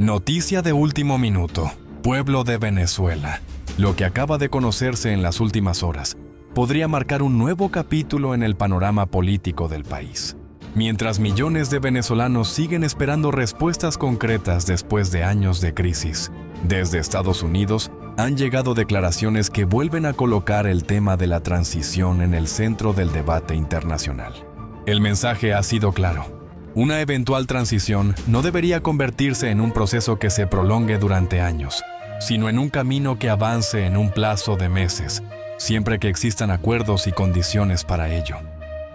Noticia de último minuto. Pueblo de Venezuela. Lo que acaba de conocerse en las últimas horas podría marcar un nuevo capítulo en el panorama político del país. Mientras millones de venezolanos siguen esperando respuestas concretas después de años de crisis, desde Estados Unidos han llegado declaraciones que vuelven a colocar el tema de la transición en el centro del debate internacional. El mensaje ha sido claro. Una eventual transición no debería convertirse en un proceso que se prolongue durante años, sino en un camino que avance en un plazo de meses, siempre que existan acuerdos y condiciones para ello.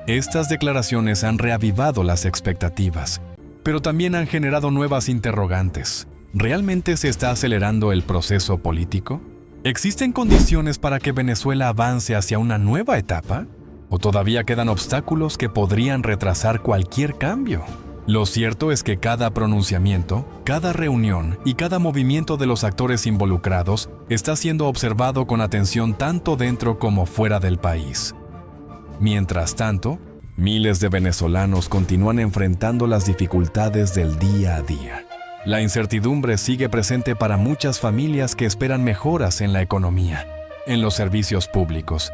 Estas declaraciones han reavivado las expectativas, pero también han generado nuevas interrogantes. ¿Realmente se está acelerando el proceso político? ¿Existen condiciones para que Venezuela avance hacia una nueva etapa? ¿O todavía quedan obstáculos que podrían retrasar cualquier cambio? Lo cierto es que cada pronunciamiento, cada reunión y cada movimiento de los actores involucrados está siendo observado con atención tanto dentro como fuera del país. Mientras tanto, miles de venezolanos continúan enfrentando las dificultades del día a día. La incertidumbre sigue presente para muchas familias que esperan mejoras en la economía, en los servicios públicos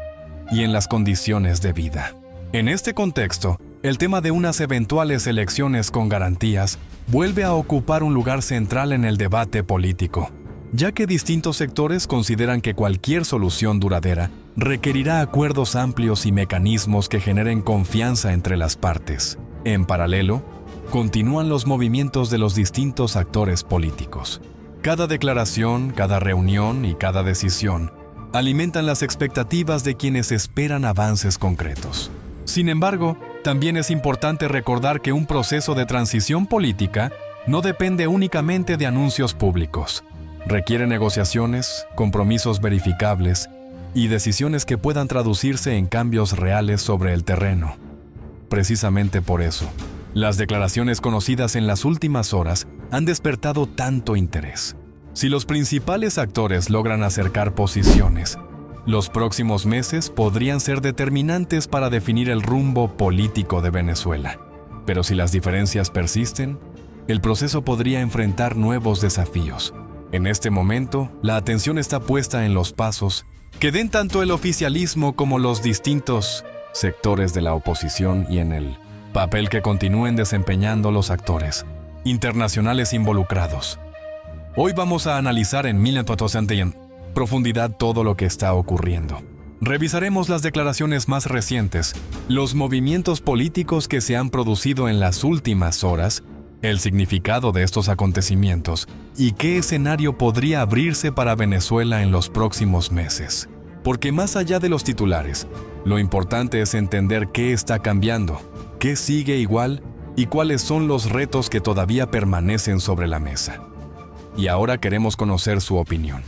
y en las condiciones de vida. En este contexto, el tema de unas eventuales elecciones con garantías vuelve a ocupar un lugar central en el debate político, ya que distintos sectores consideran que cualquier solución duradera requerirá acuerdos amplios y mecanismos que generen confianza entre las partes. En paralelo, continúan los movimientos de los distintos actores políticos. Cada declaración, cada reunión y cada decisión alimentan las expectativas de quienes esperan avances concretos. Sin embargo, también es importante recordar que un proceso de transición política no depende únicamente de anuncios públicos. Requiere negociaciones, compromisos verificables y decisiones que puedan traducirse en cambios reales sobre el terreno. Precisamente por eso, las declaraciones conocidas en las últimas horas han despertado tanto interés. Si los principales actores logran acercar posiciones, los próximos meses podrían ser determinantes para definir el rumbo político de Venezuela. Pero si las diferencias persisten, el proceso podría enfrentar nuevos desafíos. En este momento, la atención está puesta en los pasos que den tanto el oficialismo como los distintos sectores de la oposición y en el papel que continúen desempeñando los actores internacionales involucrados. Hoy vamos a analizar en profundidad todo lo que está ocurriendo. Revisaremos las declaraciones más recientes, los movimientos políticos que se han producido en las últimas horas, el significado de estos acontecimientos y qué escenario podría abrirse para Venezuela en los próximos meses. Porque más allá de los titulares, lo importante es entender qué está cambiando, qué sigue igual y cuáles son los retos que todavía permanecen sobre la mesa. Y ahora queremos conocer su opinión.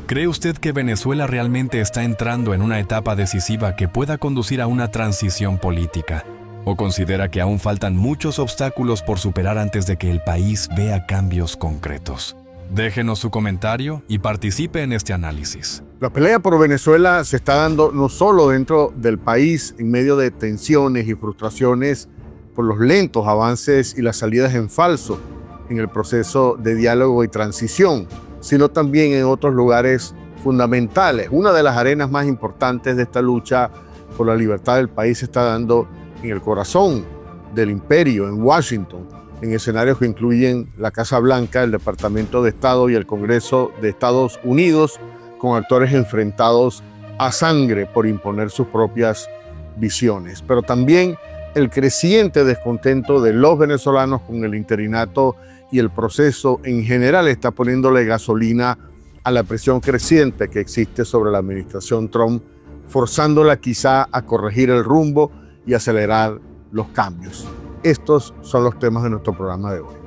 ¿Cree usted que Venezuela realmente está entrando en una etapa decisiva que pueda conducir a una transición política? ¿O considera que aún faltan muchos obstáculos por superar antes de que el país vea cambios concretos? Déjenos su comentario y participe en este análisis. La pelea por Venezuela se está dando no solo dentro del país, en medio de tensiones y frustraciones por los lentos avances y las salidas en falso en el proceso de diálogo y transición, sino también en otros lugares fundamentales. Una de las arenas más importantes de esta lucha por la libertad del país se está dando en el corazón del imperio, en Washington, en escenarios que incluyen la Casa Blanca, el Departamento de Estado y el Congreso de Estados Unidos, con actores enfrentados a sangre por imponer sus propias visiones. Pero también el creciente descontento de los venezolanos con el interinato y el proceso en general está poniéndole gasolina a la presión creciente que existe sobre la administración Trump, forzándola quizá a corregir el rumbo y acelerar los cambios. Estos son los temas de nuestro programa de hoy.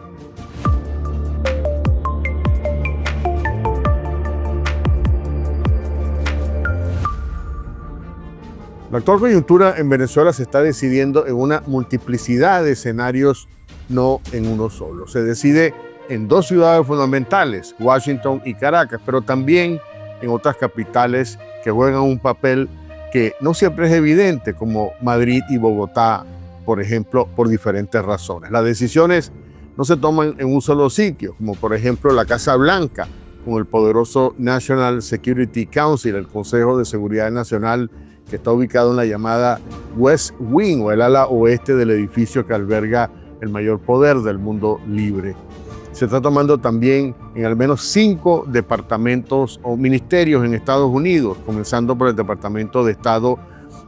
La actual coyuntura en Venezuela se está decidiendo en una multiplicidad de escenarios, no en uno solo. Se decide en dos ciudades fundamentales, Washington y Caracas, pero también en otras capitales que juegan un papel que no siempre es evidente, como Madrid y Bogotá, por ejemplo, por diferentes razones. Las decisiones no se toman en un solo sitio, como por ejemplo la Casa Blanca, con el poderoso National Security Council, el Consejo de Seguridad Nacional, que está ubicado en la llamada West Wing, o el ala oeste del edificio que alberga el mayor poder del mundo libre. Se está tomando también en al menos 5 departamentos o ministerios en Estados Unidos, comenzando por el Departamento de Estado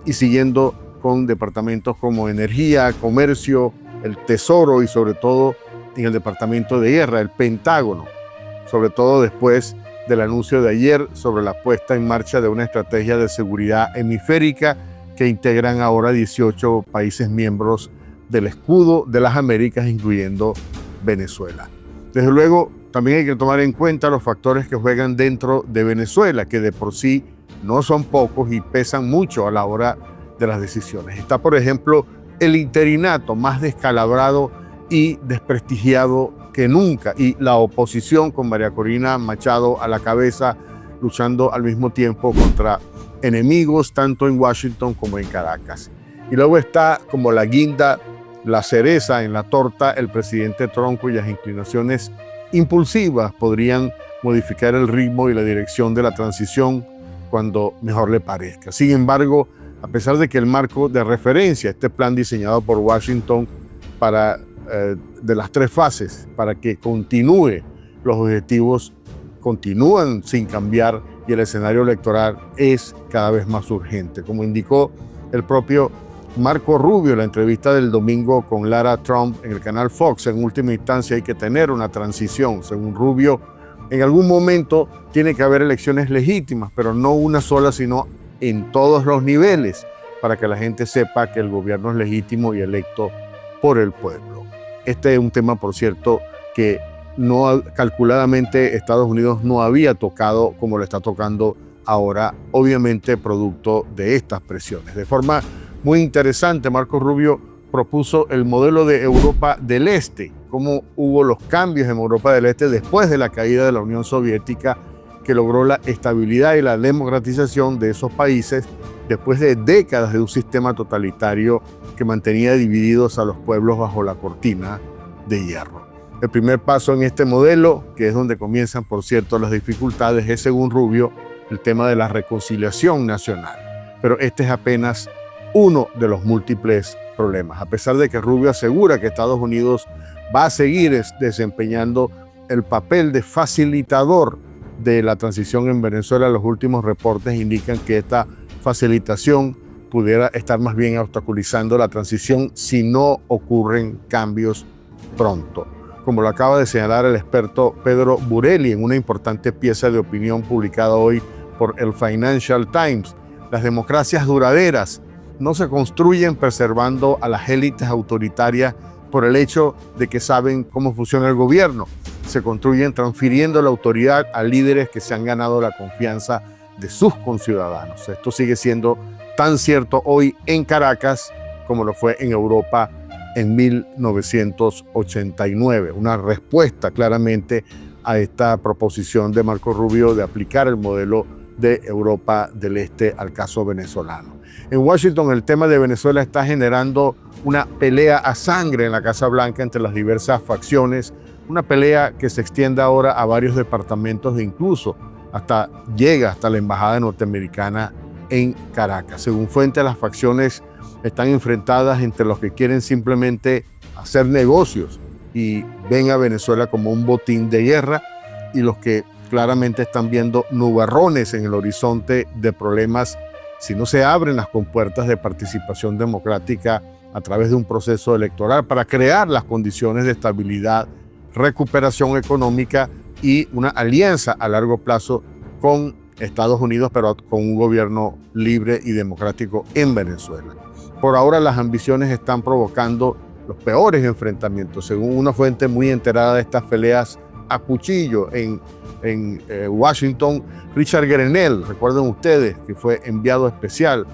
y siguiendo con departamentos como Energía, Comercio, el Tesoro y sobre todo en el Departamento de Guerra, el Pentágono, sobre todo después del anuncio de ayer sobre la puesta en marcha de una estrategia de seguridad hemisférica que integran ahora 18 países miembros del Escudo de las Américas, incluyendo Venezuela. Desde luego, también hay que tomar en cuenta los factores que juegan dentro de Venezuela, que de por sí no son pocos y pesan mucho a la hora de las decisiones. Está, por ejemplo, el interinato más descalabrado y desprestigiado que nunca, y la oposición con María Corina Machado a la cabeza, luchando al mismo tiempo contra enemigos tanto en Washington como en Caracas. Y luego está como la guinda, la cereza en la torta, el presidente Trump, cuyas inclinaciones impulsivas podrían modificar el ritmo y la dirección de la transición cuando mejor le parezca. Sin embargo, a pesar de que el marco de referencia, este plan diseñado por Washington de las 3 fases, para que continúe, los objetivos continúan sin cambiar y el escenario electoral es cada vez más urgente. Como indicó el propio Marco Rubio en la entrevista del domingo con Lara Trump en el canal Fox, en última instancia hay que tener una transición. Según Rubio, en algún momento tiene que haber elecciones legítimas, pero no una sola, sino en todos los niveles, para que la gente sepa que el gobierno es legítimo y electo por el pueblo. Este es un tema, por cierto, que calculadamente Estados Unidos no había tocado como lo está tocando ahora, obviamente producto de estas presiones. De forma muy interesante, Marco Rubio propuso el modelo de Europa del Este, cómo hubo los cambios en Europa del Este después de la caída de la Unión Soviética, que logró la estabilidad y la democratización de esos países después de décadas de un sistema totalitario que mantenía divididos a los pueblos bajo la cortina de hierro. El primer paso en este modelo, que es donde comienzan, por cierto, las dificultades, es, según Rubio, el tema de la reconciliación nacional. Pero este es apenas uno de los múltiples problemas. A pesar de que Rubio asegura que Estados Unidos va a seguir desempeñando el papel de facilitador de la transición en Venezuela, los últimos reportes indican que esta facilitación pudiera estar más bien obstaculizando la transición si no ocurren cambios pronto. Como lo acaba de señalar el experto Pedro Burelli en una importante pieza de opinión publicada hoy por el Financial Times, las democracias duraderas no se construyen preservando a las élites autoritarias por el hecho de que saben cómo funciona el gobierno. Se construyen transfiriendo la autoridad a líderes que se han ganado la confianza de sus conciudadanos. Esto sigue siendo tan cierto hoy en Caracas como lo fue en Europa en 1989. Una respuesta claramente a esta proposición de Marco Rubio de aplicar el modelo de Europa del Este al caso venezolano. En Washington, el tema de Venezuela está generando una pelea a sangre en la Casa Blanca entre las diversas facciones, una pelea que se extiende ahora a varios departamentos e incluso llega hasta la embajada norteamericana en Caracas. Según fuentes, las facciones están enfrentadas entre los que quieren simplemente hacer negocios y ven a Venezuela como un botín de guerra y los que claramente están viendo nubarrones en el horizonte de problemas si no se abren las compuertas de participación democrática a través de un proceso electoral para crear las condiciones de estabilidad, recuperación económica y una alianza a largo plazo con Estados Unidos, pero con un gobierno libre y democrático en Venezuela. Por ahora, las ambiciones están provocando los peores enfrentamientos. Según una fuente muy enterada de estas peleas a cuchillo en Washington, Richard Grenell, recuerden ustedes que fue enviado especial,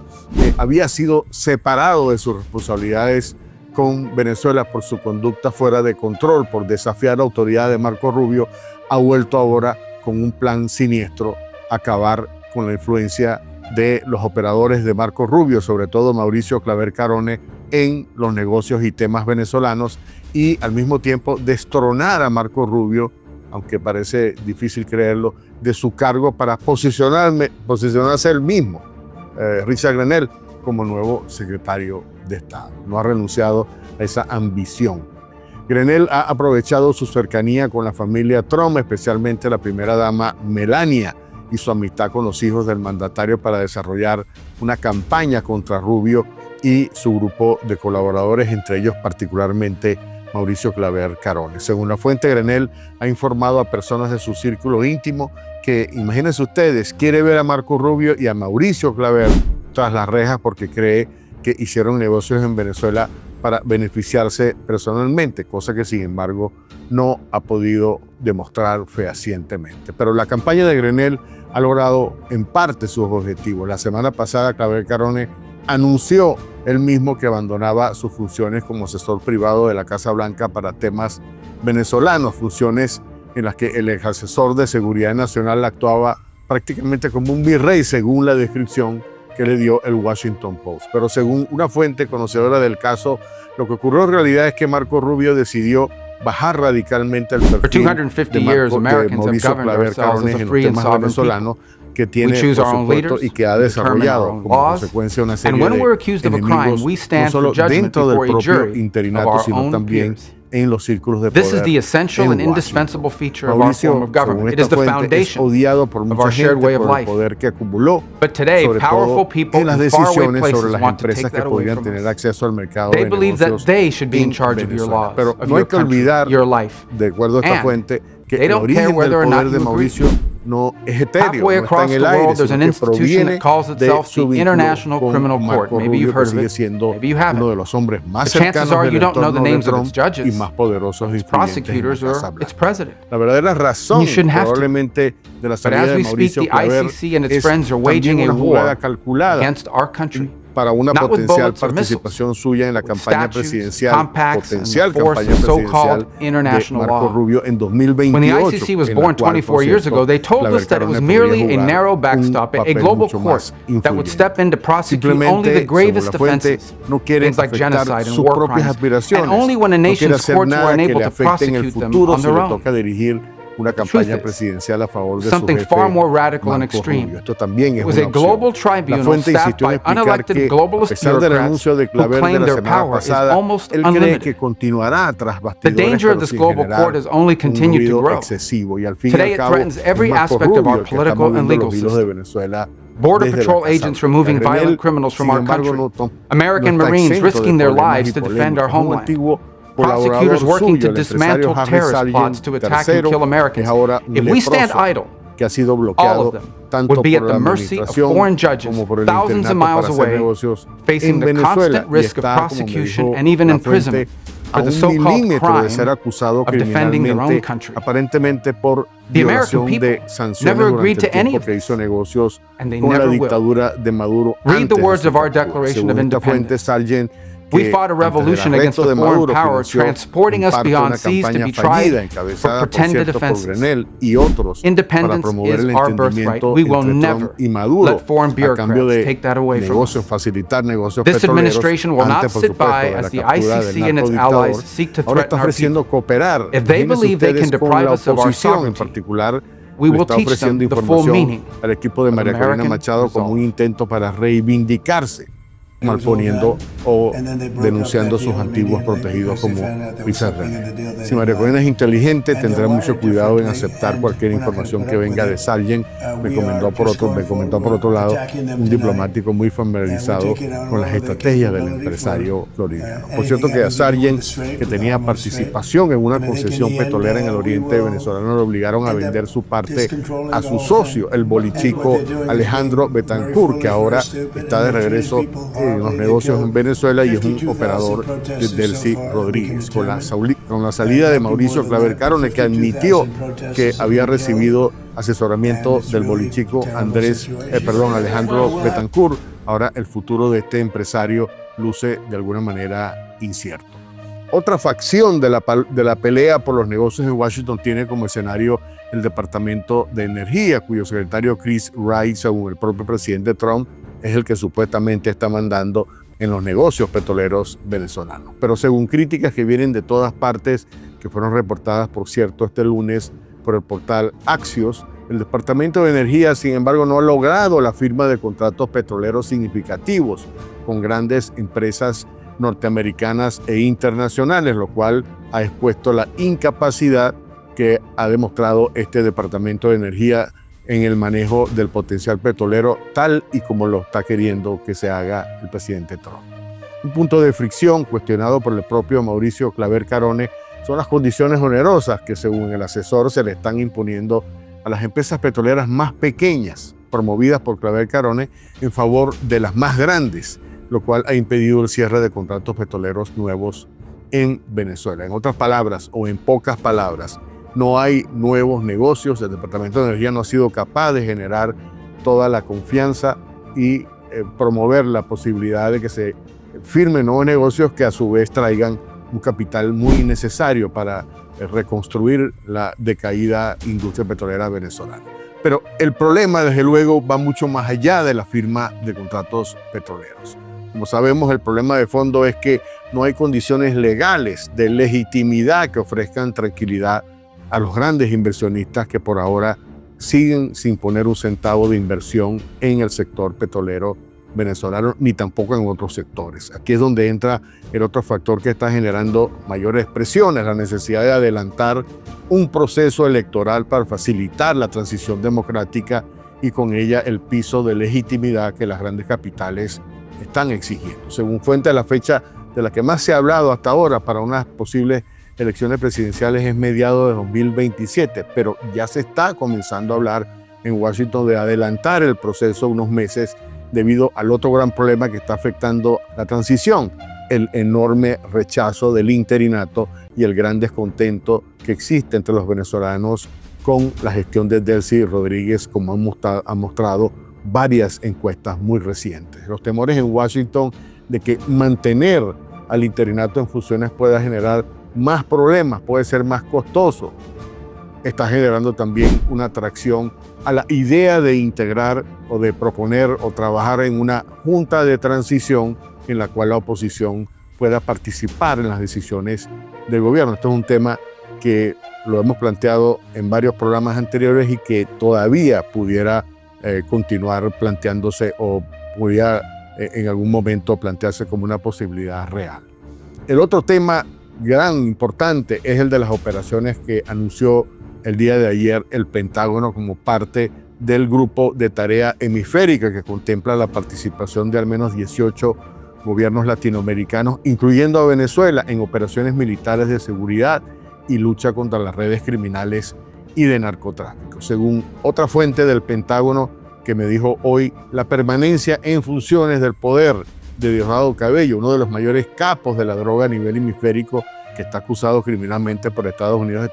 había sido separado de sus responsabilidades con Venezuela por su conducta fuera de control, por desafiar la autoridad de Marco Rubio, ha vuelto ahora con un plan siniestro a acabar con la influencia de los operadores de Marco Rubio, sobre todo Mauricio Claver Carone, en los negocios y temas venezolanos y al mismo tiempo destronar a Marco Rubio, aunque parece difícil creerlo, de su cargo para posicionarse él mismo, Richard Grenell, como nuevo secretario de Estado. No ha renunciado a esa ambición. Grenell ha aprovechado su cercanía con la familia Trump, especialmente la primera dama Melania, y su amistad con los hijos del mandatario para desarrollar una campaña contra Rubio y su grupo de colaboradores, entre ellos particularmente Mauricio Claver Carones. Según la fuente, Grenell ha informado a personas de su círculo íntimo que, imagínense ustedes, quiere ver a Marco Rubio y a Mauricio Claver tras las rejas porque cree que hicieron negocios en Venezuela para beneficiarse personalmente, cosa que sin embargo no ha podido demostrar fehacientemente. Pero la campaña de Grenell ha logrado en parte sus objetivos. La semana pasada, Claver Carones anunció él mismo que abandonaba sus funciones como asesor privado de la Casa Blanca para temas venezolanos, funciones en las que el ex asesor de seguridad nacional actuaba prácticamente como un virrey, según la descripción que le dio el Washington Post. Pero según una fuente conocedora del caso, lo que ocurrió en realidad es que Marco Rubio decidió bajar radicalmente el perfil de Mauricio Claver Carones en los temas venezolanos que tiene, por supuesto, y que ha desarrollado como consecuencia una serie de enemigos, no solo dentro del propio interinato, sino también en los círculos de poder. This is the essential and indispensable feature of our form of government. It is the foundation of our shared way of life. Poder que acumuló, but today, powerful people en las in faraway decisiones places sobre las want to empresas take que that away podrían from tener us. acceso al mercado They de believe that negocios they should be in en charge of your Venezuela. laws, Pero of no hay your que country, olvidar, your life. de acuerdo a esta And fuente, que they el don't care origen del whether or not poder de you Mauricio no es etéreo, Halfway no está across en el the aire, world, there's an sino que institution proviene that calls de itself su the vínculo International con Criminal Court. Marco Maybe Rubio, you've heard que of sigue it. siendo Maybe you haven't. uno de los hombres más The chances cercanos are del you don't know the entorno de names of Trump its judges, y más poderosos its influyentes prosecutors, en la Casa or its Blanca. president. La verdadera razón, You shouldn't have to. probablemente, de la But salida as de we speak, Mauricio the Claver ICC and its es friends are waging también a una jugada war calculada against our country. para una Not with potencial bullets or missiles, participación suya en la campaña statutes, presidencial, compacts, and potencial the force campaña of so-called presidencial de international Marco law. Rubio en When the 2028. ICC was en la born cual, 24 por years cierto, ago, they told Claver us that it was Carones merely podría a jugar narrow un backstop, a papel global mucho court más that would influyente. step in to prosecute only the Simplemente, gravest según la fuente, offenses, no quiere things like afectar genocide and sus war propias crimes, aspiraciones. and only when a No quiere nation's hacer courts were nada que unable le to afecte en el prosecute them futuro on si their le own. toca dirigir una truth campaña is, presidencial a favor de su something jefe, far more radical and Marco extreme. Rubio. Esto también es It was una a opción. global La tribunal fuente staffed insistió en by explicar unelected que, a globalist pesar del bureaucrats anuncio de who Claver de claim la their semana power is pasada, almost él cree unlimited. que continuará tras The bastidores, danger of pero this sin global generar court has only un continued to ruido grow. excesivo. Y al fin y Today al it cabo, threatens every es Marco aspect of Rubio our el que está political and moviendo legal los hilos de system. Venezuela Border desde la Patrol Casa agents Blanca. removing Grenell, violent criminals from sin our embargo, country. no American está Marines exento de risking their problemas lives y to defend our polémicas. Un homeland. antiguo Prosecutors colaborador working suyo, to el empresario dismantle Harry terrorist Sargent plots to attack and III, kill es Americans. ahora un If we stand leproso idle, que ha sido all bloqueado of them tanto would be por at la the mercy of administración foreign judges como por el thousands of internato para miles hacer away, negocios facing en the Venezuela constant y risk of está, como me prosecution dijo and even la imprisonment fuente, for a the un so-called milímetro de ser crime acusado of defending their own criminalmente, country. aparentemente por The American violación people de sanciones never agreed durante to el any tiempo of que this, hizo negocios and they con la never will. dictadura de Maduro. Read antes the de words su of our captura. Declaration of Según esta fuente, Independence. Sargent, We que fought a antes del revolution against arresto a de foreign Maduro power, financió transporting en us parte beyond una seas to campaña be fallida tried encabezada, for por pretended cierto, por offenses. Grenell y otros para Independence promover is el our birthright. entendimiento We will entre never Trump y Maduro let foreign a cambio bureaucrats take de that away from negocios, us. facilitar negocios This petroleros administration will not antes, por sit supuesto, by de la as the captura del ICC and its narcodictador. allies seek to Ahora está threaten our ofreciendo people. cooperar. If they Imagínense believe they ustedes can con deprive la us of our oposición, en sovereignty, particular, we le will está teach ofreciendo them the full información meaning al equipo de of María Corina American Machado como un resolve. intento para reivindicarse, malponiendo o denunciando a sus antiguos protegidos como Richard Grenell. Si María Corina es inteligente, tendrá mucho cuidado en aceptar cualquier información que venga de Sargent. Me comentó por otro lado un diplomático muy familiarizado con las estrategias del empresario floridiano. Por cierto que a Sargent, que tenía participación en una concesión petrolera en el oriente venezolano, le obligaron a vender su parte a su socio, el bolichico Alejandro Betancourt, que ahora está de regreso en los negocios en Venezuela y es un operador de Delcy Rodríguez. Con la salida de Mauricio Claver Carones, que admitió que había recibido asesoramiento del bolichico Alejandro Betancourt, ahora el futuro de este empresario luce de alguna manera incierto. Otra facción de la pelea por los negocios en Washington tiene como escenario el Departamento de Energía, cuyo secretario Chris Wright, según el propio presidente Trump, es el que supuestamente está mandando en los negocios petroleros venezolanos. Pero según críticas que vienen de todas partes, que fueron reportadas, por cierto, este lunes por el portal Axios, el Departamento de Energía, sin embargo, no ha logrado la firma de contratos petroleros significativos con grandes empresas norteamericanas e internacionales, lo cual ha expuesto la incapacidad que ha demostrado este Departamento de Energía en el manejo del potencial petrolero, tal y como lo está queriendo que se haga el presidente Trump. Un punto de fricción cuestionado por el propio Mauricio Claver Carone son las condiciones onerosas que, según el asesor, se le están imponiendo a las empresas petroleras más pequeñas, promovidas por Claver Carone, en favor de las más grandes, lo cual ha impedido el cierre de contratos petroleros nuevos en Venezuela. En otras palabras, o en pocas palabras, no hay nuevos negocios. El Departamento de Energía no ha sido capaz de generar toda la confianza y promover la posibilidad de que se firmen nuevos negocios que a su vez traigan un capital muy necesario para reconstruir la decaída industria petrolera venezolana. Pero el problema, desde luego, va mucho más allá de la firma de contratos petroleros. Como sabemos, el problema de fondo es que no hay condiciones legales de legitimidad que ofrezcan tranquilidad a los grandes inversionistas que por ahora siguen sin poner un centavo de inversión en el sector petrolero venezolano, ni tampoco en otros sectores. Aquí es donde entra el otro factor que está generando mayores presiones, la necesidad de adelantar un proceso electoral para facilitar la transición democrática y con ella el piso de legitimidad que las grandes capitales están exigiendo. Según fuente, la fecha de la que más se ha hablado hasta ahora para unas posibles elecciones presidenciales es mediados de 2027, pero ya se está comenzando a hablar en Washington de adelantar el proceso unos meses debido al otro gran problema que está afectando la transición, el enorme rechazo del interinato y el gran descontento que existe entre los venezolanos con la gestión de Delcy Rodríguez, como han mostrado varias encuestas muy recientes. Los temores en Washington de que mantener al interinato en funciones pueda generar más problemas, puede ser más costoso, está generando también una atracción a la idea de integrar o de proponer o trabajar en una junta de transición en la cual la oposición pueda participar en las decisiones del gobierno. Esto es un tema que lo hemos planteado en varios programas anteriores y que todavía pudiera continuar planteándose o pudiera en algún momento plantearse como una posibilidad real. El otro tema gran, importante, es el de las operaciones que anunció el día de ayer el Pentágono como parte del grupo de tarea hemisférica que contempla la participación de al menos 18 gobiernos latinoamericanos, incluyendo a Venezuela, en operaciones militares de seguridad y lucha contra las redes criminales y de narcotráfico. Según otra fuente del Pentágono que me dijo hoy, la permanencia en funciones del poder de Diosdado Cabello, uno de los mayores capos de la droga a nivel hemisférico, que está acusado criminalmente por Estados Unidos,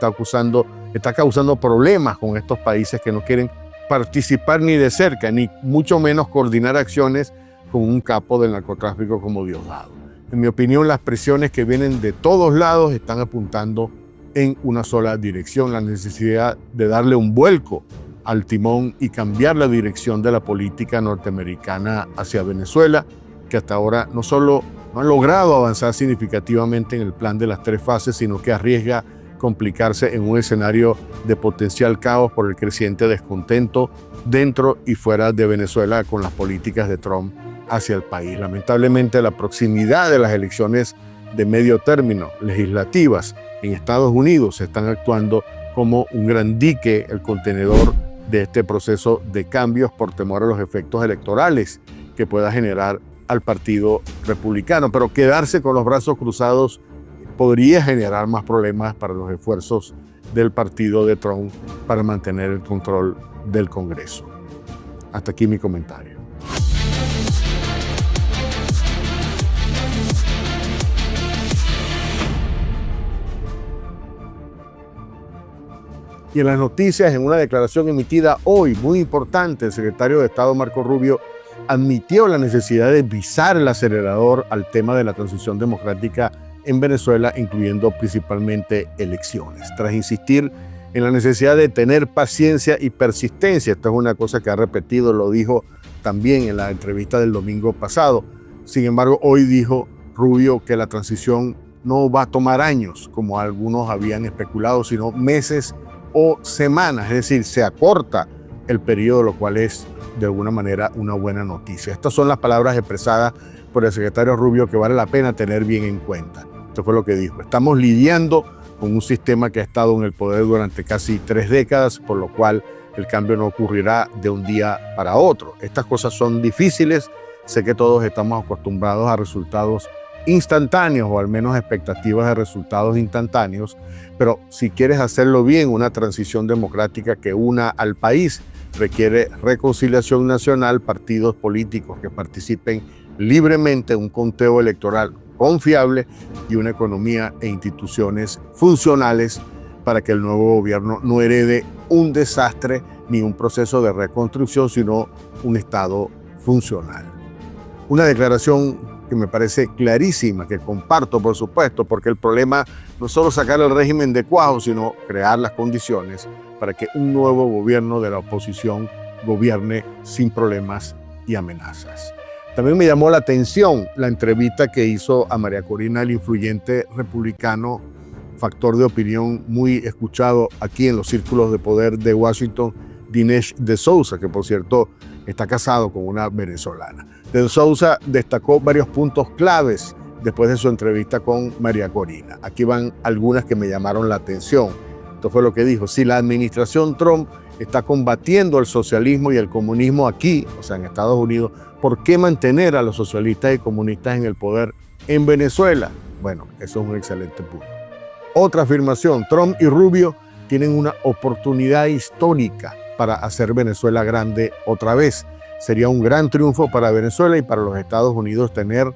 está causando problemas con estos países que no quieren participar ni de cerca, ni mucho menos coordinar acciones con un capo del narcotráfico como Diosdado. En mi opinión, las presiones que vienen de todos lados están apuntando en una sola dirección, la necesidad de darle un vuelco al timón y cambiar la dirección de la política norteamericana hacia Venezuela, que hasta ahora no solo no han logrado avanzar significativamente en el plan de las 3 fases, sino que arriesga complicarse en un escenario de potencial caos por el creciente descontento dentro y fuera de Venezuela con las políticas de Trump hacia el país. Lamentablemente, la proximidad de las elecciones de medio término legislativas en Estados Unidos están actuando como un gran dique, el contenedor de este proceso de cambios por temor a los efectos electorales que pueda generar al Partido Republicano. Pero quedarse con los brazos cruzados podría generar más problemas para los esfuerzos del partido de Trump para mantener el control del Congreso. Hasta aquí mi comentario. Y en las noticias, en una declaración emitida hoy, muy importante, el secretario de Estado Marco Rubio admitió la necesidad de pisar el acelerador al tema de la transición democrática en Venezuela, incluyendo principalmente elecciones, tras insistir en la necesidad de tener paciencia y persistencia. Esto es una cosa que ha repetido, lo dijo también en la entrevista del domingo pasado. Sin embargo, hoy dijo Rubio que la transición no va a tomar años, como algunos habían especulado, sino meses o semanas, es decir, se acorta el periodo, lo cual es de alguna manera una buena noticia. Estas son las palabras expresadas por el secretario Rubio que vale la pena tener bien en cuenta. Esto fue lo que dijo. Estamos lidiando con un sistema que ha estado en el poder durante casi 3 décadas, por lo cual el cambio no ocurrirá de un día para otro. Estas cosas son difíciles. Sé que todos estamos acostumbrados a resultados instantáneos o al menos expectativas de resultados instantáneos, pero si quieres hacerlo bien, una transición democrática que una al país requiere reconciliación nacional, partidos políticos que participen libremente, un conteo electoral confiable y una economía e instituciones funcionales para que el nuevo gobierno no herede un desastre ni un proceso de reconstrucción, sino un Estado funcional. Una declaración que me parece clarísima, que comparto por supuesto, porque el problema no es solo sacar el régimen de cuajo, sino crear las condiciones para que un nuevo gobierno de la oposición gobierne sin problemas y amenazas. También me llamó la atención la entrevista que hizo a María Corina, el influyente republicano, factor de opinión muy escuchado aquí en los círculos de poder de Washington, Dinesh D'Souza, que por cierto está casado con una venezolana. D'Souza destacó varios puntos claves después de su entrevista con María Corina. Aquí van algunas que me llamaron la atención. Esto fue lo que dijo: si la administración Trump está combatiendo el socialismo y el comunismo aquí, o sea, en Estados Unidos, ¿por qué mantener a los socialistas y comunistas en el poder en Venezuela? Bueno, eso es un excelente punto. Otra afirmación: Trump y Rubio tienen una oportunidad histórica para hacer Venezuela grande otra vez. Sería un gran triunfo para Venezuela y para los Estados Unidos tener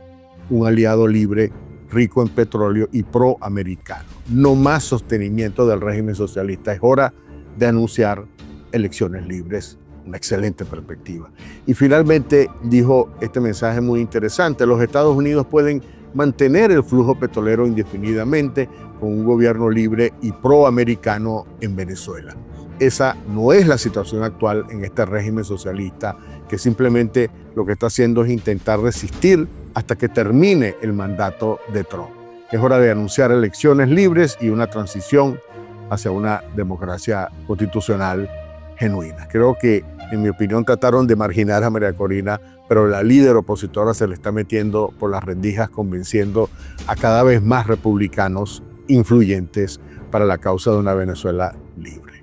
un aliado libre, rico en petróleo y proamericano. No más sostenimiento del régimen socialista. Es hora de anunciar elecciones libres. Una excelente perspectiva. Y finalmente dijo este mensaje muy interesante: los Estados Unidos pueden mantener el flujo petrolero indefinidamente con un gobierno libre y proamericano en Venezuela. Esa no es la situación actual en este régimen socialista, que simplemente lo que está haciendo es intentar resistir hasta que termine el mandato de Trump. Es hora de anunciar elecciones libres y una transición hacia una democracia constitucional genuina. Creo que, en mi opinión, trataron de marginar a María Corina, pero la líder opositora se le está metiendo por las rendijas, convenciendo a cada vez más republicanos influyentes para la causa de una Venezuela libre.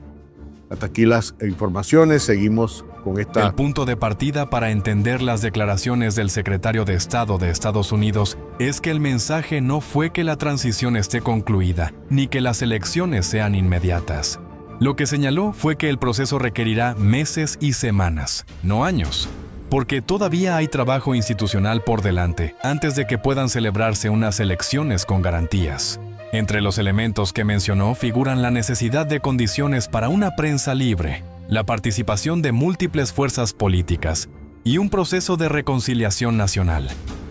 Hasta aquí las informaciones. Seguimos con esta... El punto de partida para entender las declaraciones del secretario de Estado de Estados Unidos es que el mensaje no fue que la transición esté concluida, ni que las elecciones sean inmediatas. Lo que señaló fue que el proceso requerirá meses y semanas, no años, porque todavía hay trabajo institucional por delante antes de que puedan celebrarse unas elecciones con garantías. Entre los elementos que mencionó figuran la necesidad de condiciones para una prensa libre, la participación de múltiples fuerzas políticas y un proceso de reconciliación nacional.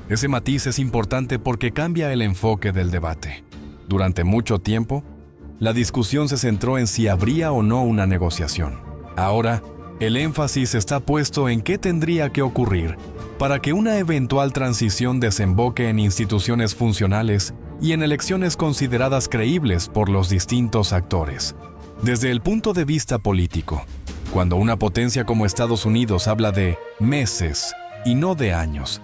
Ese matiz es importante porque cambia el enfoque del debate. Durante mucho tiempo, la discusión se centró en si habría o no una negociación. Ahora, el énfasis está puesto en qué tendría que ocurrir para que una eventual transición desemboque en instituciones funcionales y en elecciones consideradas creíbles por los distintos actores. Desde el punto de vista político, cuando una potencia como Estados Unidos habla de meses y no de años,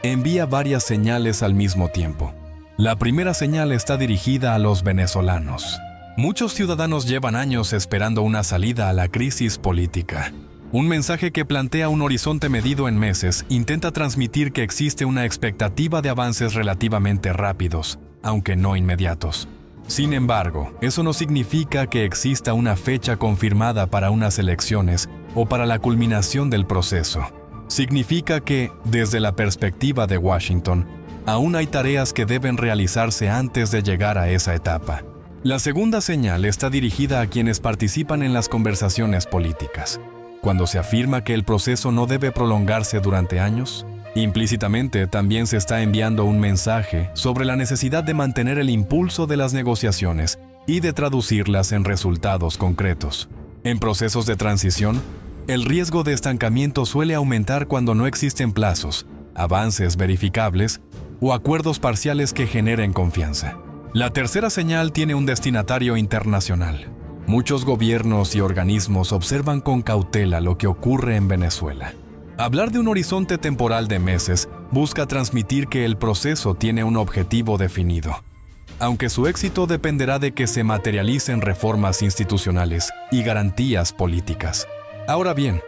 envía varias señales al mismo tiempo. La primera señal está dirigida a los venezolanos. Muchos ciudadanos llevan años esperando una salida a la crisis política. Un mensaje que plantea un horizonte medido en meses intenta transmitir que existe una expectativa de avances relativamente rápidos, aunque no inmediatos. Sin embargo, eso no significa que exista una fecha confirmada para unas elecciones o para la culminación del proceso. Significa que, desde la perspectiva de Washington, aún hay tareas que deben realizarse antes de llegar a esa etapa. La segunda señal está dirigida a quienes participan en las conversaciones políticas. Cuando se afirma que el proceso no debe prolongarse durante años, implícitamente también se está enviando un mensaje sobre la necesidad de mantener el impulso de las negociaciones y de traducirlas en resultados concretos. En procesos de transición, el riesgo de estancamiento suele aumentar cuando no existen plazos, avances verificables o acuerdos parciales que generen confianza. La tercera señal tiene un destinatario internacional. Muchos gobiernos y organismos observan con cautela lo que ocurre en Venezuela. Hablar de un horizonte temporal de meses busca transmitir que el proceso tiene un objetivo definido, aunque su éxito dependerá de que se materialicen reformas institucionales y garantías políticas. Ahora bien,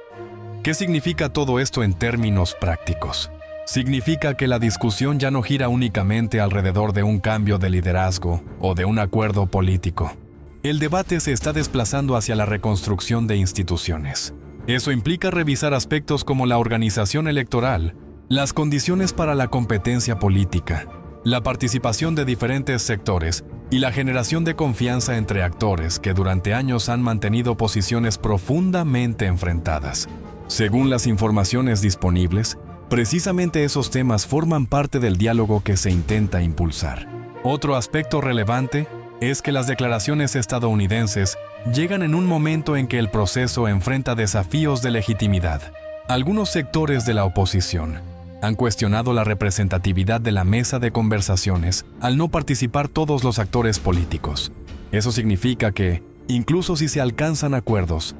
¿qué significa todo esto en términos prácticos? Significa que la discusión ya no gira únicamente alrededor de un cambio de liderazgo o de un acuerdo político. El debate se está desplazando hacia la reconstrucción de instituciones. Eso implica revisar aspectos como la organización electoral, las condiciones para la competencia política, la participación de diferentes sectores y la generación de confianza entre actores que durante años han mantenido posiciones profundamente enfrentadas. Según las informaciones disponibles, precisamente esos temas forman parte del diálogo que se intenta impulsar. Otro aspecto relevante es que las declaraciones estadounidenses llegan en un momento en que el proceso enfrenta desafíos de legitimidad. Algunos sectores de la oposición han cuestionado la representatividad de la mesa de conversaciones al no participar todos los actores políticos. Eso significa que, incluso si se alcanzan acuerdos,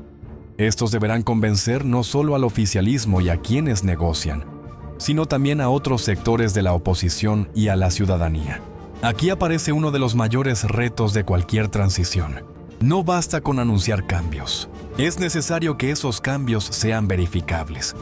estos deberán convencer no solo al oficialismo y a quienes negocian, sino también a otros sectores de la oposición y a la ciudadanía. Aquí aparece uno de los mayores retos de cualquier transición. No basta con anunciar cambios. Es necesario que esos cambios sean verificables.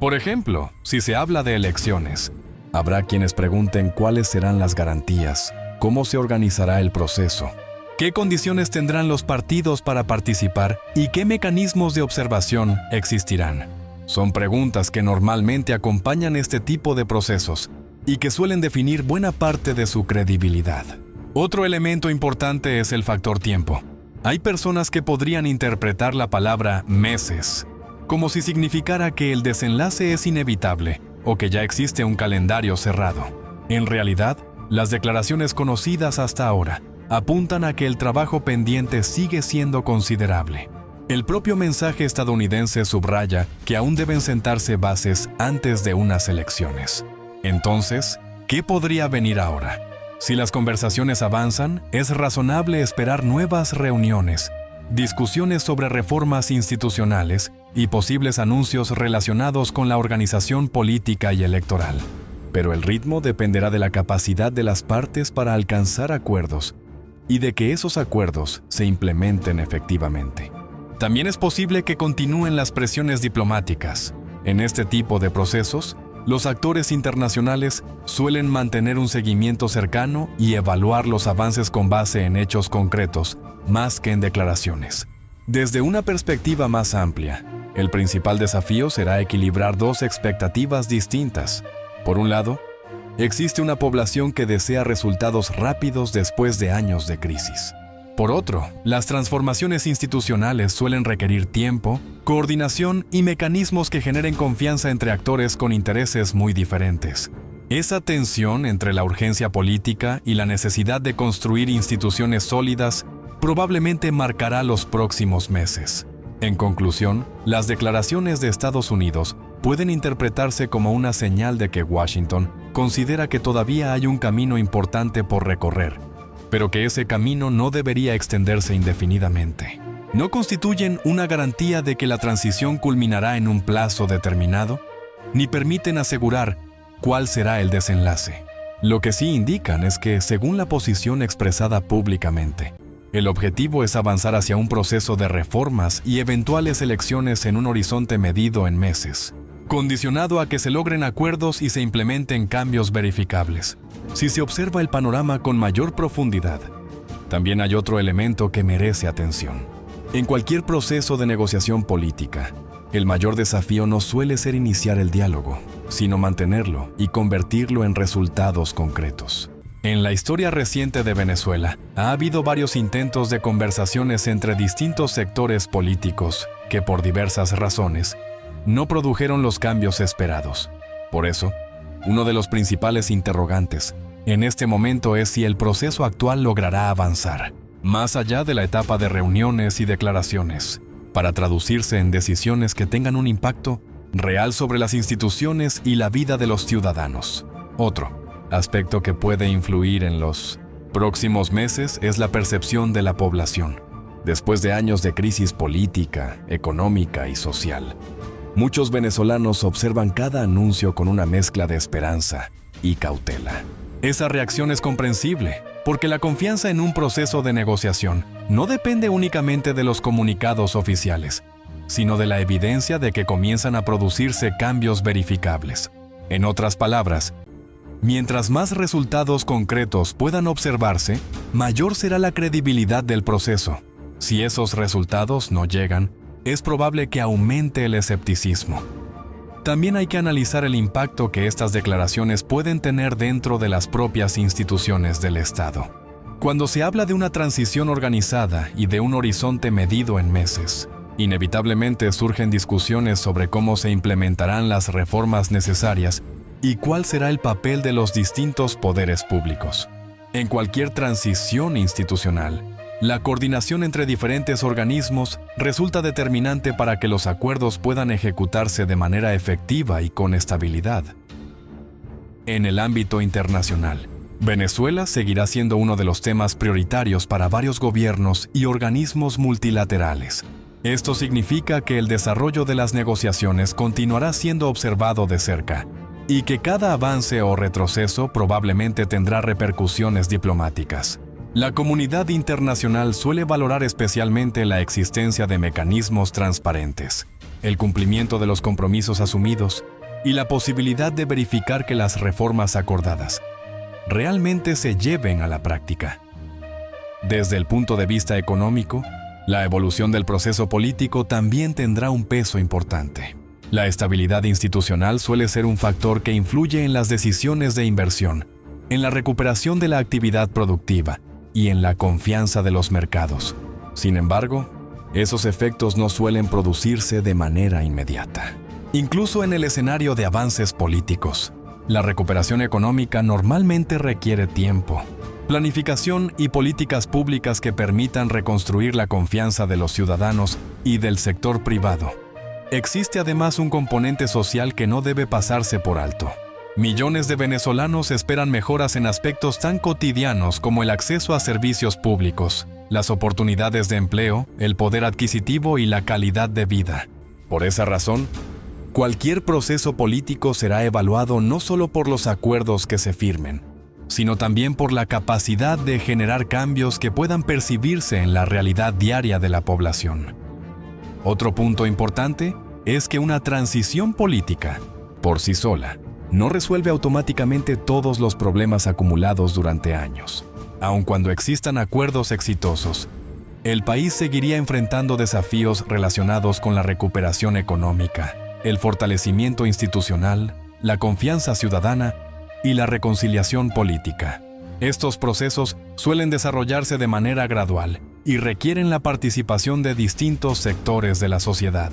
Por ejemplo, si se habla de elecciones, habrá quienes pregunten cuáles serán las garantías, cómo se organizará el proceso, qué condiciones tendrán los partidos para participar y qué mecanismos de observación existirán. Son preguntas que normalmente acompañan este tipo de procesos y que suelen definir buena parte de su credibilidad. Otro elemento importante es el factor tiempo. Hay personas que podrían interpretar la palabra meses como si significara que el desenlace es inevitable o que ya existe un calendario cerrado. En realidad, las declaraciones conocidas hasta ahora apuntan a que el trabajo pendiente sigue siendo considerable. El propio mensaje estadounidense subraya que aún deben sentarse bases antes de unas elecciones. Entonces, ¿qué podría venir ahora? Si las conversaciones avanzan, es razonable esperar nuevas reuniones, discusiones sobre reformas institucionales y posibles anuncios relacionados con la organización política y electoral. Pero el ritmo dependerá de la capacidad de las partes para alcanzar acuerdos y de que esos acuerdos se implementen efectivamente. También es posible que continúen las presiones diplomáticas. En este tipo de procesos, los actores internacionales suelen mantener un seguimiento cercano y evaluar los avances con base en hechos concretos, más que en declaraciones. Desde una perspectiva más amplia, el principal desafío será equilibrar dos expectativas distintas. Por un lado, existe una población que desea resultados rápidos después de años de crisis. Por otro, las transformaciones institucionales suelen requerir tiempo, coordinación y mecanismos que generen confianza entre actores con intereses muy diferentes. Esa tensión entre la urgencia política y la necesidad de construir instituciones sólidas probablemente marcará los próximos meses. En conclusión, las declaraciones de Estados Unidos pueden interpretarse como una señal de que Washington considera que todavía hay un camino importante por recorrer, pero que ese camino no debería extenderse indefinidamente. No constituyen una garantía de que la transición culminará en un plazo determinado, ni permiten asegurar cuál será el desenlace. Lo que sí indican es que, según la posición expresada públicamente, el objetivo es avanzar hacia un proceso de reformas y eventuales elecciones en un horizonte medido en meses, condicionado a que se logren acuerdos y se implementen cambios verificables. Si se observa el panorama con mayor profundidad, también hay otro elemento que merece atención. En cualquier proceso de negociación política, el mayor desafío no suele ser iniciar el diálogo, sino mantenerlo y convertirlo en resultados concretos. En la historia reciente de Venezuela, ha habido varios intentos de conversaciones entre distintos sectores políticos que, por diversas razones, no produjeron los cambios esperados. Por eso, uno de los principales interrogantes en este momento es si el proceso actual logrará avanzar, más allá de la etapa de reuniones y declaraciones, para traducirse en decisiones que tengan un impacto real sobre las instituciones y la vida de los ciudadanos. Otro aspecto que puede influir en los próximos meses es la percepción de la población. Después de años de crisis política, económica y social, muchos venezolanos observan cada anuncio con una mezcla de esperanza y cautela. Esa reacción es comprensible, porque la confianza en un proceso de negociación no depende únicamente de los comunicados oficiales, sino de la evidencia de que comienzan a producirse cambios verificables. En otras palabras, mientras más resultados concretos puedan observarse, mayor será la credibilidad del proceso. Si esos resultados no llegan, es probable que aumente el escepticismo. También hay que analizar el impacto que estas declaraciones pueden tener dentro de las propias instituciones del Estado. Cuando se habla de una transición organizada y de un horizonte medido en meses, inevitablemente surgen discusiones sobre cómo se implementarán las reformas necesarias y cuál será el papel de los distintos poderes públicos. En cualquier transición institucional, la coordinación entre diferentes organismos resulta determinante para que los acuerdos puedan ejecutarse de manera efectiva y con estabilidad. En el ámbito internacional, Venezuela seguirá siendo uno de los temas prioritarios para varios gobiernos y organismos multilaterales. Esto significa que el desarrollo de las negociaciones continuará siendo observado de cerca y que cada avance o retroceso probablemente tendrá repercusiones diplomáticas. La comunidad internacional suele valorar especialmente la existencia de mecanismos transparentes, el cumplimiento de los compromisos asumidos y la posibilidad de verificar que las reformas acordadas realmente se lleven a la práctica. Desde el punto de vista económico, la evolución del proceso político también tendrá un peso importante. La estabilidad institucional suele ser un factor que influye en las decisiones de inversión, en la recuperación de la actividad productiva y en la confianza de los mercados. Sin embargo, esos efectos no suelen producirse de manera inmediata. Incluso en el escenario de avances políticos, la recuperación económica normalmente requiere tiempo, planificación y políticas públicas que permitan reconstruir la confianza de los ciudadanos y del sector privado. Existe además un componente social que no debe pasarse por alto. Millones de venezolanos esperan mejoras en aspectos tan cotidianos como el acceso a servicios públicos, las oportunidades de empleo, el poder adquisitivo y la calidad de vida. Por esa razón, cualquier proceso político será evaluado no solo por los acuerdos que se firmen, sino también por la capacidad de generar cambios que puedan percibirse en la realidad diaria de la población. Otro punto importante es que una transición política, por sí sola, no resuelve automáticamente todos los problemas acumulados durante años. Aun cuando existan acuerdos exitosos, el país seguiría enfrentando desafíos relacionados con la recuperación económica, el fortalecimiento institucional, la confianza ciudadana y la reconciliación política. Estos procesos suelen desarrollarse de manera gradual y requieren la participación de distintos sectores de la sociedad.